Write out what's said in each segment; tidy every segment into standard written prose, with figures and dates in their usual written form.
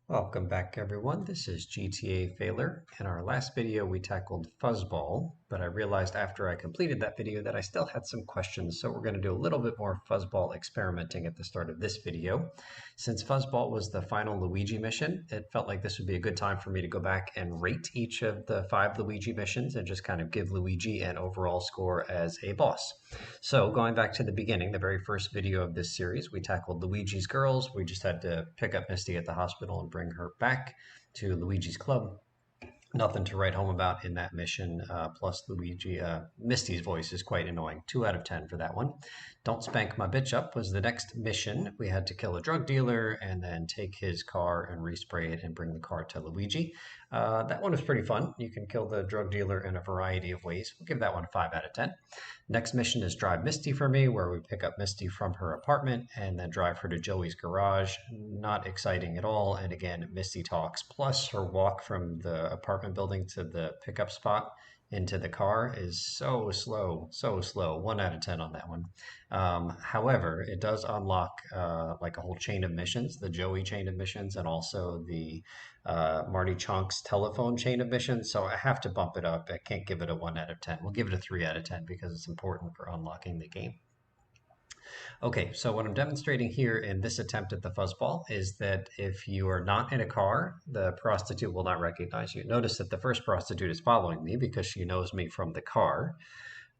Welcome back, everyone. This is GTA Failure. In our last video, we tackled Fuzzball, but I realized after I completed that video that I still had some questions, so we're going to do a little bit more Fuzzball experimenting at the start of this video. Since Fuzzball was the final Luigi mission, it felt like this would be a good time for me to go back and rate each of the 5 Luigi missions and just kind of give Luigi an overall score as a boss. So going back to the beginning, the very first video of this series, we tackled Luigi's Girls. We just had to pick up Misty at the hospital and bring her back to Luigi's Club. Nothing to write home about in that mission. Plus, Misty's voice is quite annoying. 2 out of 10 for that one. Don't Spank My Bitch Up was the next mission. We had to kill a drug dealer and then take his car and respray it and bring the car to Luigi. That one was pretty fun. You can kill the drug dealer in a variety of ways. We'll give that one a 5 out of 10. Next mission is Drive Misty for me, where we pick up Misty from her apartment and then drive her to Joey's garage. Not exciting at all. And again, Misty talks. Plus, her walk from the apartment building to the pickup spot into the car is so slow, so slow. 1 out of 10 on that one. However, it does unlock like a whole chain of missions, the Joey chain of missions, and also the Marty Chonk's telephone chain of missions. So I have to bump it up. I can't give it a 1 out of 10. We'll give it a 3 out of 10 because it's important for unlocking the game. Okay, so what I'm demonstrating here in this attempt at the fuzzball is that if you are not in a car, the prostitute will not recognize you. Notice that the first prostitute is following me because she knows me from the car.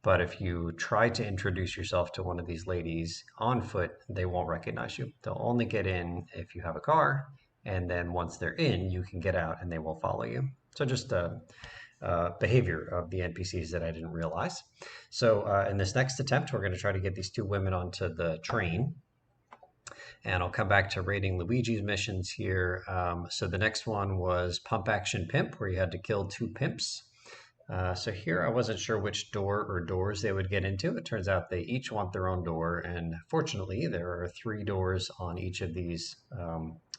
But if you try to introduce yourself to one of these ladies on foot, they won't recognize you. They'll only get in if you have a car. And then once they're in, you can get out and they will follow you. So just behavior of the NPCs that I didn't realize. So in this next attempt, we're going to try to get these 2 women onto the train. And I'll come back to rating Luigi's missions here. So the next one was Pump Action Pimp, where you had to kill 2 pimps. So here I wasn't sure which door or doors they would get into. It turns out they each want their own door, and fortunately there are 3 doors on each of these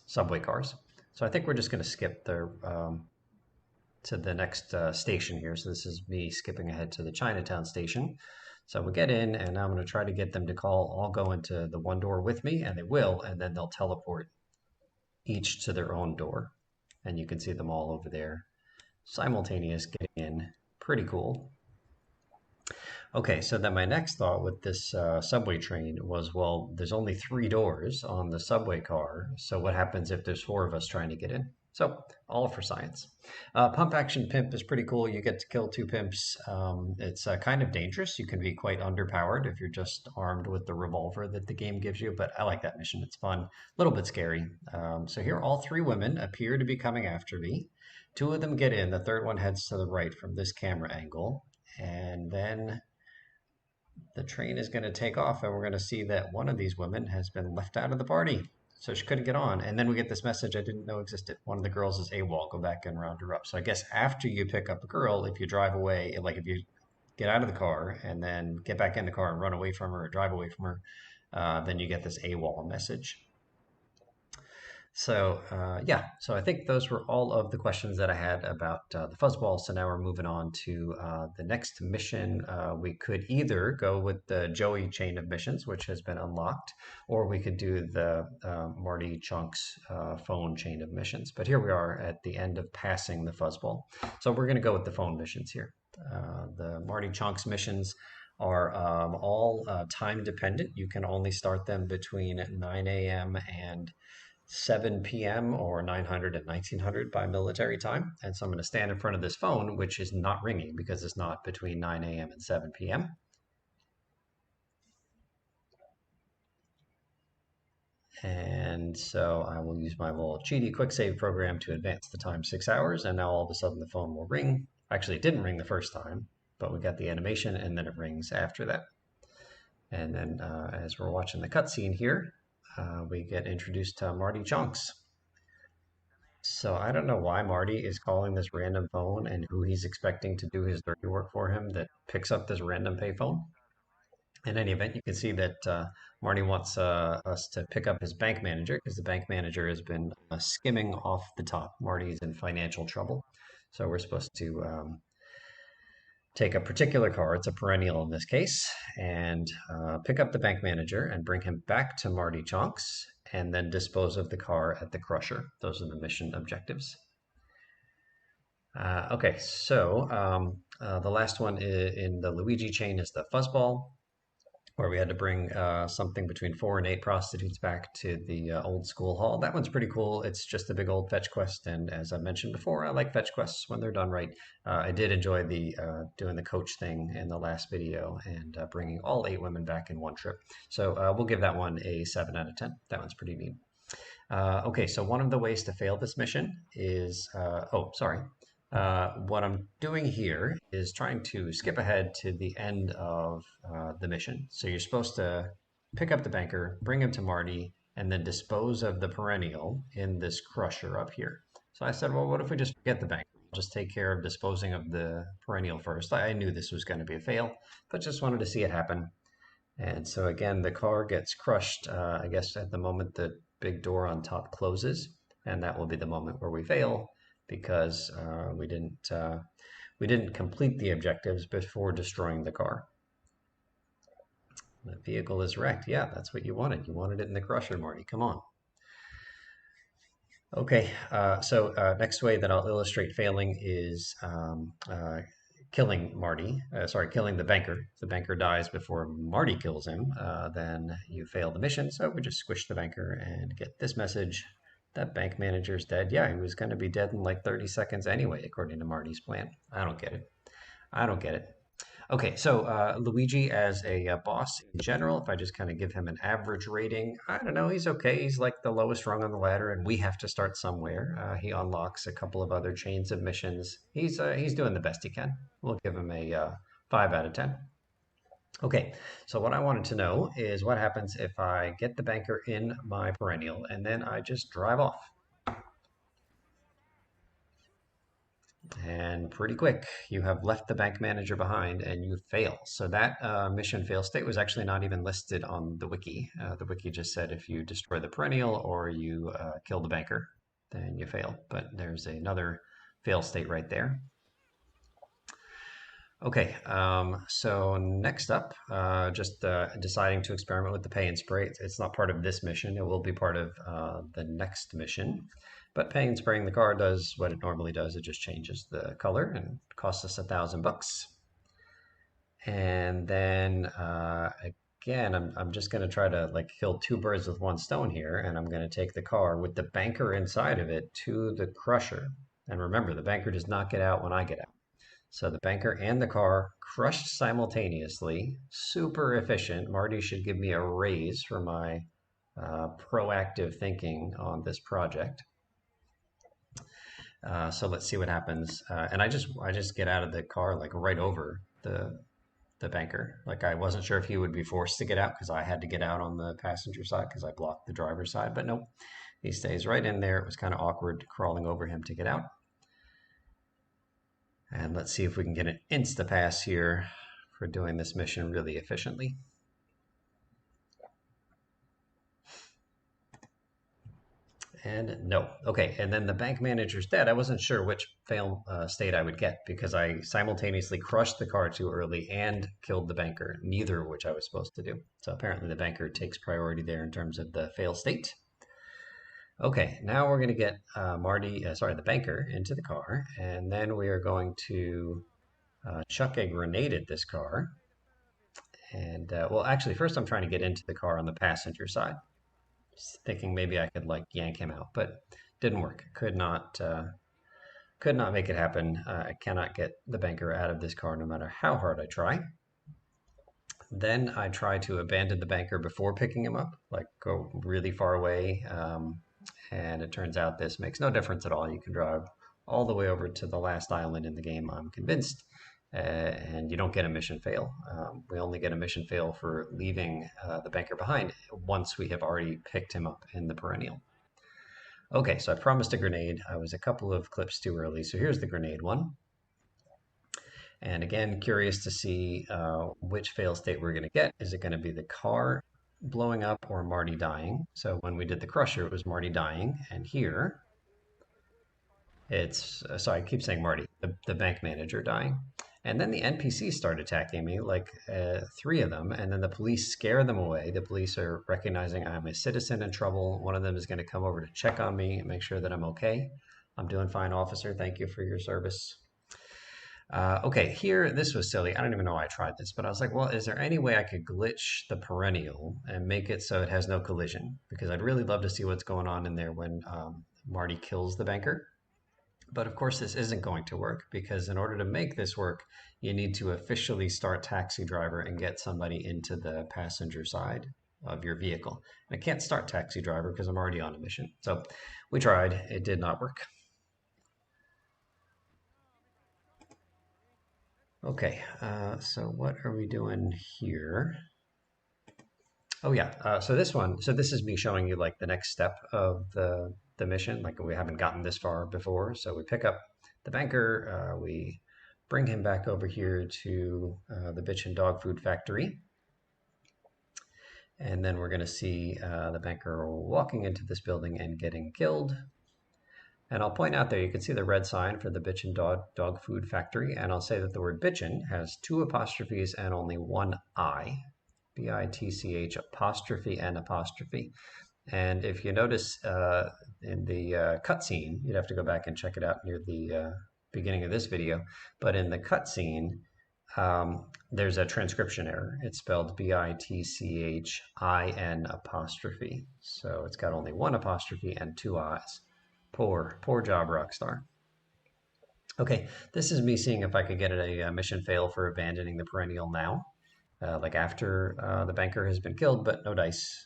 subway cars. So I think we're just going to skip to the next station here. So this is me skipping ahead to the Chinatown station. So we get in, and I'm going to try to get them to all go into the one door with me, and they will, and then they'll teleport each to their own door. And you can see them all over there simultaneous getting in. Pretty cool. Okay, so then my next thought with this subway train was, well, there's only 3 doors on the subway car, so what happens if there's 4 of us trying to get in? So, all for science. Pump Action Pimp is pretty cool. You get to kill 2 pimps. It's kind of dangerous. You can be quite underpowered if you're just armed with the revolver that the game gives you, but I like that mission. It's fun, a little bit scary. So here, all 3 women appear to be coming after me. 2 of them get in. The third one heads to the right from this camera angle. And then the train is going to take off, and we're going to see that one of these women has been left out of the party. So she couldn't get on. And then we get this message I didn't know existed. One of the girls is AWOL. Go back and round her up. So I guess after you pick up a girl, if you drive away, like if you get out of the car and then get back in the car and run away from her or drive away from her, then you get this AWOL message. So yeah, so I think those were all of the questions that I had about the fuzzball. So now we're moving on to the next mission. We could either go with the Joey chain of missions, which has been unlocked, or we could do the Marty Chunks phone chain of missions. But here we are at the end of passing the fuzzball. So we're going to go with the phone missions here. The Marty Chunks missions are all time dependent. You can only start them between 9 a.m. and 7 p.m. or 900 and 1900 by military time. And so I'm going to stand in front of this phone, which is not ringing because it's not between 9 a.m. and 7 p.m. And so I will use my little cheaty Quicksave program to advance the time 6 hours. And now all of a sudden the phone will ring. Actually, it didn't ring the first time, but we got the animation and then it rings after that. And then as we're watching the cutscene here, we get introduced to Marty Chunks. So I don't know why Marty is calling this random phone and who he's expecting to do his dirty work for him that picks up this random payphone. In any event, you can see that Marty wants us to pick up his bank manager because the bank manager has been skimming off the top. Marty's in financial trouble. So we're supposed to take a particular car, it's a perennial in this case, and pick up the bank manager and bring him back to Marty Chunks. and then dispose of the car at the crusher. Those are the mission objectives. Okay, so the last one in the Luigi chain is the fuzzball, where we had to bring something between 4 and 8 prostitutes back to the old school hall. That one's pretty cool. It's just a big old fetch quest, and as I mentioned before, I like fetch quests when they're done right. I did enjoy the doing the coach thing in the last video and bringing all 8 women back in one trip. So we'll give that one a 7 out of 10. That one's pretty neat. Okay, so one of the ways to fail this mission is, oh, sorry. What I'm doing here is trying to skip ahead to the end of the mission. So you're supposed to pick up the banker, bring him to Marty, and then dispose of the perennial in this crusher up here. So I said, well, what if we just forget the banker? I'll just take care of disposing of the perennial first. I knew this was going to be a fail, but just wanted to see it happen. And so again, the car gets crushed, I guess at the moment the big door on top closes, and that will be the moment where we fail because we didn't complete the objectives before destroying the car. The vehicle is wrecked. Yeah, that's what you wanted. You wanted it in the crusher, Marty. Come on. Okay, so next way that I'll illustrate failing is killing Marty. Sorry, killing the banker. If the banker dies before Marty kills him, then you fail the mission. So we just squish the banker and get this message. That bank manager's dead. Yeah, he was going to be dead in like 30 seconds anyway, according to Marty's plan. I don't get it. I don't get it. Okay, so Luigi as a boss in general, if I just kind of give him an average rating, I don't know, he's okay. He's like the lowest rung on the ladder, and we have to start somewhere. He unlocks a couple of other chains of missions. He's doing the best he can. We'll give him a 5 out of 10. Okay, so what I wanted to know is what happens if I get the banker in my perennial and then I just drive off. And pretty quick, you have left the bank manager behind and you fail. So that mission fail state was actually not even listed on the wiki. The wiki just said if you destroy the perennial or you kill the banker, then you fail. But there's another fail state right there. Okay, so next up, just deciding to experiment with the pay and spray. It's not part of this mission. It will be part of the next mission. But pay and spraying the car does what it normally does. It just changes the color and costs us $1,000. And then again, I'm just going to try to like kill 2 birds with 1 stone here. And I'm going to take the car with the banker inside of it to the crusher. And remember, the banker does not get out when I get out. So the banker and the car crushed simultaneously, super efficient. Marty should give me a raise for my proactive thinking on this project. So let's see what happens. And I just get out of the car like right over the banker. Like I wasn't sure if he would be forced to get out because I had to get out on the passenger side because I blocked the driver's side. But nope, he stays right in there. It was kind of awkward crawling over him to get out. And let's see if we can get an insta-pass here for doing this mission really efficiently. And no. Okay, and then the bank manager's dead. I wasn't sure which fail state I would get because I simultaneously crushed the car too early and killed the banker, neither of which I was supposed to do. So apparently the banker takes priority there in terms of the fail state. Okay, now we're going to get the banker into the car, and then we are going to chuck a grenade at this car. And, well, actually, first I'm trying to get into the car on the passenger side, just thinking maybe I could, like, yank him out, but didn't work. Could not make it happen. I cannot get the banker out of this car no matter how hard I try. Then I try to abandon the banker before picking him up, like go really far away. And it turns out this makes no difference at all. You can drive all the way over to the last island in the game, I'm convinced, and you don't get a mission fail. We only get a mission fail for leaving the banker behind once we have already picked him up in the perennial. Okay, so I promised a grenade. I was a couple of clips too early, so here's the grenade one. And again, curious to see which fail state we're going to get. Is it going to be the car blowing up or Marty dying? So when we did the crusher, it was Marty dying, and here it's sorry, I keep saying Marty, the bank manager dying. And then the NPCs start attacking me, like three of them, and then the police scare them away. The police are recognizing I'm a citizen in trouble. One of them is going to come over to check on me and make sure that I'm okay. I'm doing fine, officer. Thank you for your service. Okay, here, this was silly. I don't even know why I tried this, but I was like, well, is there any way I could glitch the perennial and make it so it has no collision? Because I'd really love to see what's going on in there when Marty kills the banker. But of course, this isn't going to work because in order to make this work, you need to officially start Taxi Driver and get somebody into the passenger side of your vehicle. And I can't start Taxi Driver because I'm already on a mission. So we tried, it did not work. Okay, so what are we doing here? Oh yeah, so this one, so this is me showing you like the next step of the mission. Like we haven't gotten this far before, so we pick up the banker, we bring him back over here to the bitch and dog food factory, and then we're going to see the banker walking into this building and getting killed. And I'll point out there, you can see the red sign for the Bitchin' dog Food Factory, and I'll say that the word bitchin' has 2 apostrophes and only 1 I. B-I-T-C-H apostrophe and apostrophe. And if you notice in the cutscene, you'd have to go back and check it out near the beginning of this video, but in the cutscene, there's a transcription error. It's spelled B-I-T-C-H-I-N apostrophe. So it's got only 1 apostrophe and 2 I's. Poor job, Rockstar. Okay, this is me seeing if I could get a mission fail for abandoning the perennial now, like after the banker has been killed, but no dice.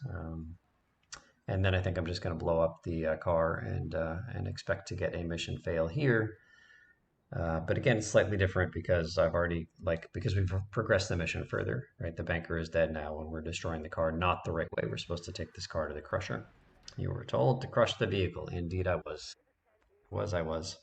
And then I think I'm just going to blow up the car and expect to get a mission fail here. But again, it's slightly different because I've already, because we've progressed the mission further, right? The banker is dead now and we're destroying the car not the right way. We're supposed to take this car to the crusher. You were told to crush the vehicle. Indeed, I was. I was.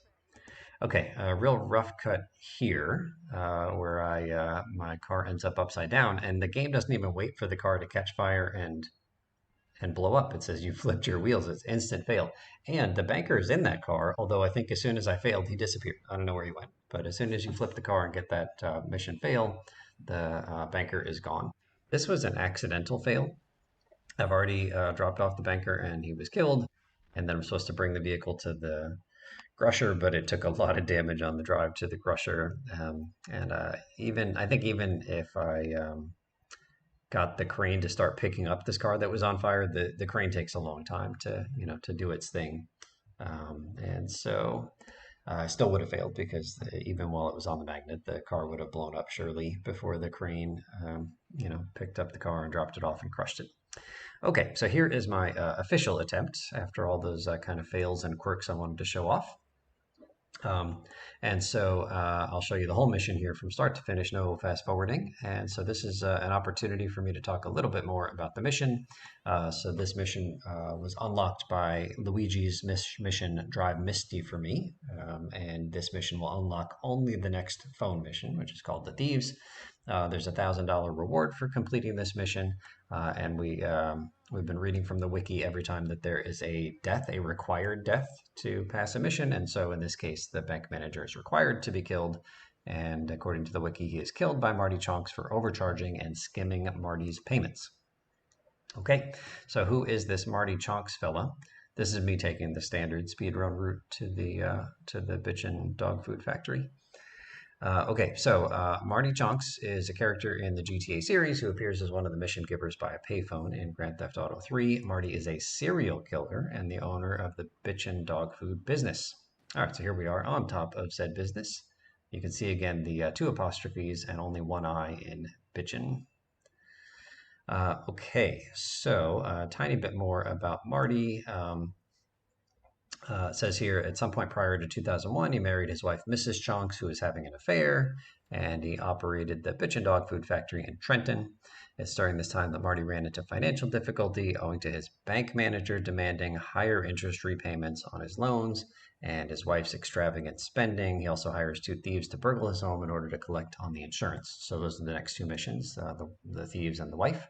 Okay, a real rough cut here where my car ends up upside down, and the game doesn't even wait for the car to catch fire and blow up. It says you flipped your wheels. It's instant fail. And the banker is in that car, although I think as soon as I failed, he disappeared. I don't know where he went. But as soon as you flip the car and get that mission fail, the banker is gone. This was an accidental fail. I've already dropped off the banker and he was killed. And then I'm supposed to bring the vehicle to the crusher, but it took a lot of damage on the drive to the crusher. And I think even if I got the crane to start picking up this car that was on fire, the crane takes a long time to do its thing. And so I still would have failed because even while it was on the magnet, the car would have blown up surely before the crane, picked up the car and dropped it off and crushed it. Okay, so here is my official attempt after all those kind of fails and quirks I wanted to show off. And so I'll show you the whole mission here from start to finish, no fast forwarding. And so this is an opportunity for me to talk a little bit more about the mission. So this mission was unlocked by Luigi's mission, Drive Misty for me. And this mission will unlock only the next phone mission, which is called The Thieves. There's a $1,000 reward for completing this mission, and we've been reading from the wiki every time that there is a death, a required death to pass a mission, and so in this case, the bank manager is required to be killed, and according to the wiki, he is killed by Marty Chonks for overcharging and skimming Marty's payments. Okay, so who is this Marty Chonks fella? This is me taking the standard speedrun route to the Bitchin' Dog Food Factory. Okay, so Marty Chonks is a character in the GTA series who appears as one of the mission givers by a payphone in Grand Theft Auto 3. Marty is a serial killer and the owner of the Bitchin' Dog Food business. All right, so here we are on top of said business. You can see again the 2 apostrophes and only 1 I in Bitchin'. Okay, so a tiny bit more about Marty. It says here, at some point prior to 2001, he married his wife, Mrs. Chonks, who was having an affair, and he operated the Bitchin' Dog Food Factory in Trenton. It's during this time that Marty ran into financial difficulty owing to his bank manager demanding higher interest repayments on his loans and his wife's extravagant spending. He also hires 2 thieves to burgle his home in order to collect on the insurance. So those are the next 2 missions, the thieves and the wife.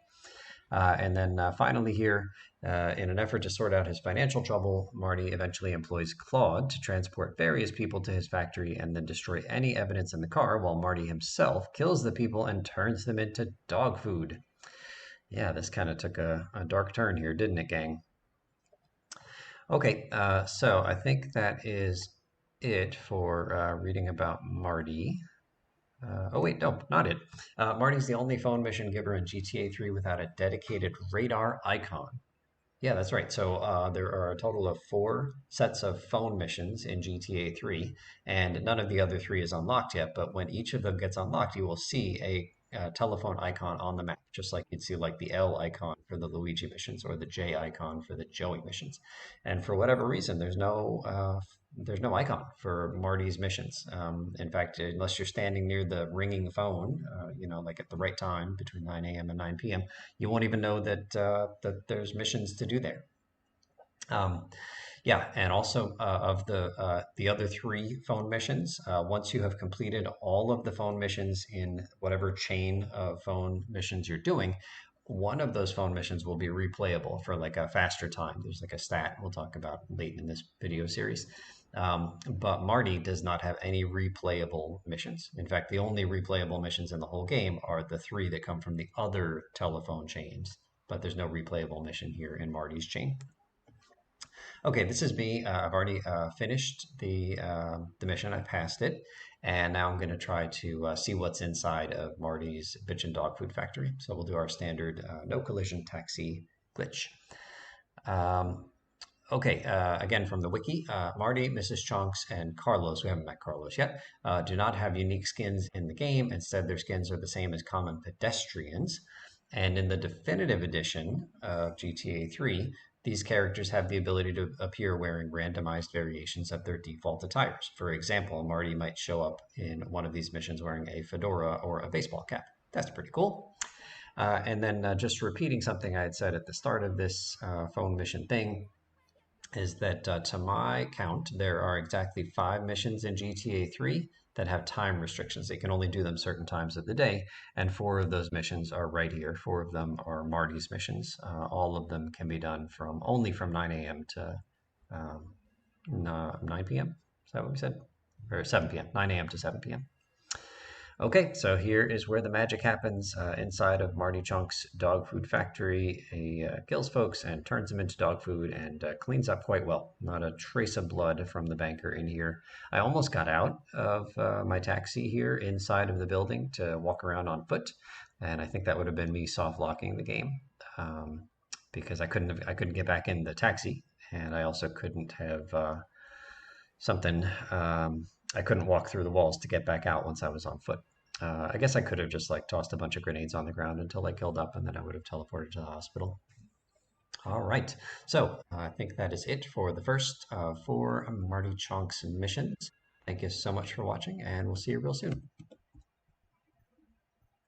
And then finally here, in an effort to sort out his financial trouble, Marty eventually employs Claude to transport various people to his factory and then destroy any evidence in the car, while Marty himself kills the people and turns them into dog food. Yeah, this kind of took a dark turn here, didn't it, gang? Okay, so I think that is it for reading about Marty. Oh wait, no, not it. Marty's the only phone mission giver in GTA 3 without a dedicated radar icon. Yeah, that's right. So there are a total of four sets of phone missions in GTA 3, and none of the other three is unlocked yet. But when each of them gets unlocked, you will see a telephone icon on the map, just like you'd see like the L icon for the Luigi missions or the J icon for the Joey missions. And for whatever reason, there's no icon for Marty's missions. In fact, unless you're standing near the ringing phone, like at the right time between 9 a.m. and 9 p.m., you won't even know that there's missions to do there. Um, yeah, and also of the other three phone missions, once you have completed all of the phone missions in whatever chain of phone missions you're doing, one of those phone missions will be replayable for like a faster time. There's like a stat we'll talk about late in this video series. But Marty does not have any replayable missions. In fact, the only replayable missions in the whole game are the three that come from the other telephone chains. But there's no replayable mission here in Marty's chain. Okay, this is me. I've already finished the mission. I passed it, and now I'm going to try to see what's inside of Marty's bitch and dog food factory. So we'll do our standard no collision taxi glitch. Um, okay, again from the wiki, Marty, Mrs. Chunks, and Carlos, we haven't met Carlos yet, do not have unique skins in the game. Instead, their skins are the same as common pedestrians. And in the definitive edition of GTA 3, these characters have the ability to appear wearing randomized variations of their default attires. For example, Marty might show up in one of these missions wearing a fedora or a baseball cap. That's pretty cool. And then just repeating something I had said at the start of this phone mission thing, is that to my count, there are exactly 5 missions in GTA 3 that have time restrictions. They can only do them certain times of the day, and 4 of those missions are right here. 4 of them are Marty's missions. All of them can be done only from 9 a.m. to 9 p.m. Is that what we said? Or 7 p.m. 9 a.m. to 7 p.m. Okay, so here is where the magic happens inside of Marty Chunk's dog food factory. He kills folks and turns them into dog food and cleans up quite well. Not a trace of blood from the banker in here. I almost got out of my taxi here inside of the building to walk around on foot, and I think that would have been me soft locking the game because I couldn't get back in the taxi, and I also couldn't have something. I couldn't walk through the walls to get back out once I was on foot. I guess I could have just like tossed a bunch of grenades on the ground until I killed up, and then I would have teleported to the hospital. All right, so I think that is it for the first 4 Marty Chunks missions. Thank you so much for watching, and we'll see you real soon.